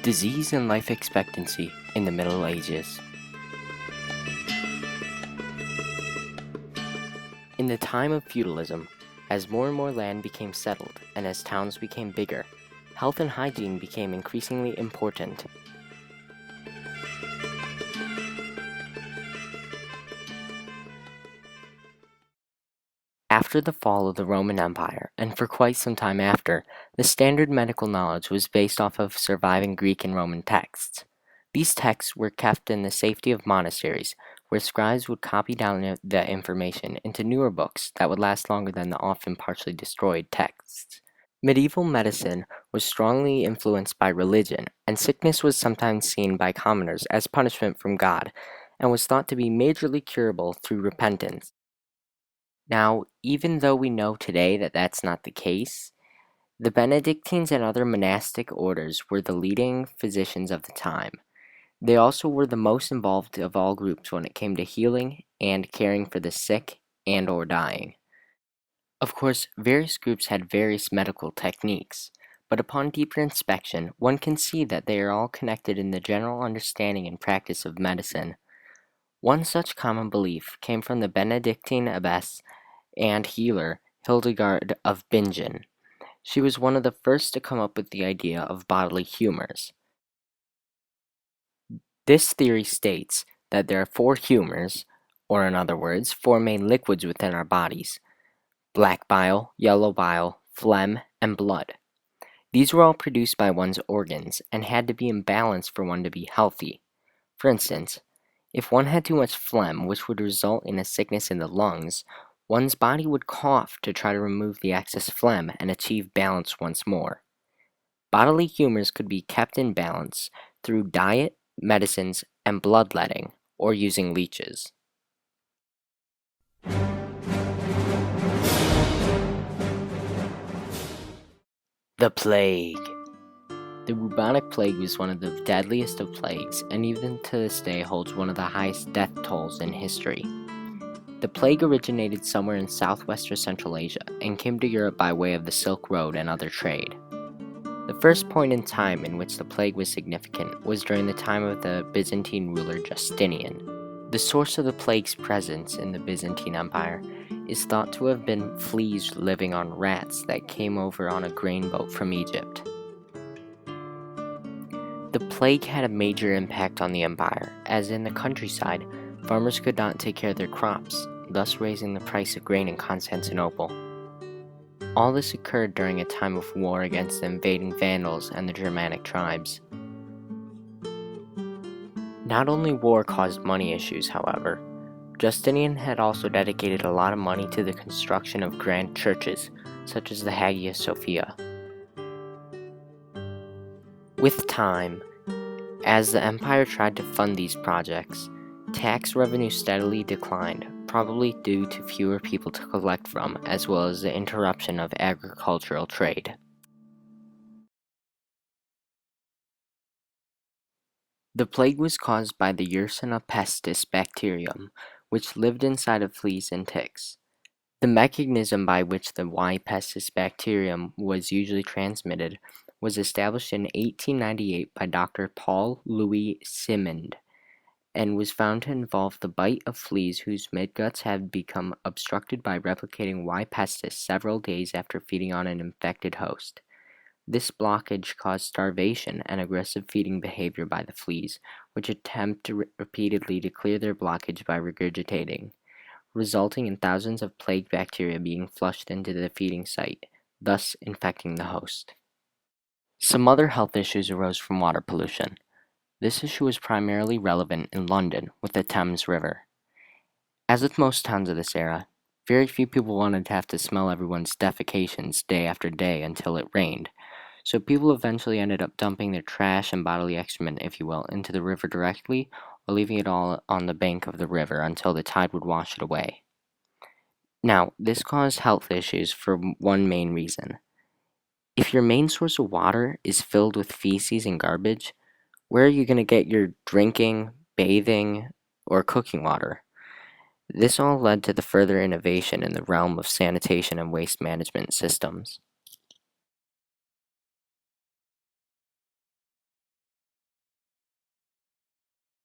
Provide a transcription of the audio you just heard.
Disease and life expectancy in the Middle Ages. In the time of feudalism, as more and more land became settled and as towns became bigger, health and hygiene became increasingly important. After the fall of the Roman Empire, and for quite some time after, the standard medical knowledge was based off of surviving Greek and Roman texts. These texts were kept in the safety of monasteries, where scribes would copy down the information into newer books that would last longer than the often partially destroyed texts. Medieval medicine was strongly influenced by religion, and sickness was sometimes seen by commoners as punishment from God, and was thought to be majorly curable through repentance. Now, even though we know today that that's not the case, the Benedictines and other monastic orders were the leading physicians of the time. They also were the most involved of all groups when it came to healing and caring for the sick and or dying. Of course, various groups had various medical techniques, but upon deeper inspection, one can see that they are all connected in the general understanding and practice of medicine. One such common belief came from the Benedictine abbess and healer Hildegard of Bingen. She was one of the first to come up with the idea of bodily humors. This theory states that there are four humors, or in other words, four main liquids within our bodies: black bile, yellow bile, phlegm, and blood. These were all produced by one's organs and had to be in balance for one to be healthy. For instance, if one had too much phlegm, which would result in a sickness in the lungs, one's body would cough to try to remove the excess phlegm and achieve balance once more. Bodily humors could be kept in balance through diet, medicines, and bloodletting, or using leeches. The Plague. The bubonic plague was one of the deadliest of plagues, and even to this day holds one of the highest death tolls in history. The plague originated somewhere in southwest or Central Asia and came to Europe by way of the Silk Road and other trade. The first point in time in which the plague was significant was during the time of the Byzantine ruler Justinian. The source of the plague's presence in the Byzantine Empire is thought to have been fleas living on rats that came over on a grain boat from Egypt. The plague had a major impact on the empire, as in the countryside, farmers could not take care of their crops, thus raising the price of grain in Constantinople. All this occurred during a time of war against the invading Vandals and the Germanic tribes. Not only war caused money issues, however. Justinian had also dedicated a lot of money to the construction of grand churches, such as the Hagia Sophia. With time, as the empire tried to fund these projects, tax revenue steadily declined, probably due to fewer people to collect from, as well as the interruption of agricultural trade. The plague was caused by the Yersinia pestis bacterium, which lived inside of fleas and ticks. The mechanism by which the Y. pestis bacterium was usually transmitted was established in 1898 by Dr. Paul Louis Simond, and was found to involve the bite of fleas whose midguts had become obstructed by replicating Y. pestis several days after feeding on an infected host. This blockage caused starvation and aggressive feeding behavior by the fleas, which attempt repeatedly to clear their blockage by regurgitating, resulting in thousands of plague bacteria being flushed into the feeding site, thus infecting the host. Some other health issues arose from water pollution. This issue was primarily relevant in London with the Thames River. As with most towns of this era, very few people wanted to have to smell everyone's defecations day after day until it rained, so people eventually ended up dumping their trash and bodily excrement, if you will, into the river directly, or leaving it all on the bank of the river until the tide would wash it away. Now, this caused health issues for one main reason. If your main source of water is filled with feces and garbage, where are you going to get your drinking, bathing, or cooking water? This all led to the further innovation in the realm of sanitation and waste management systems.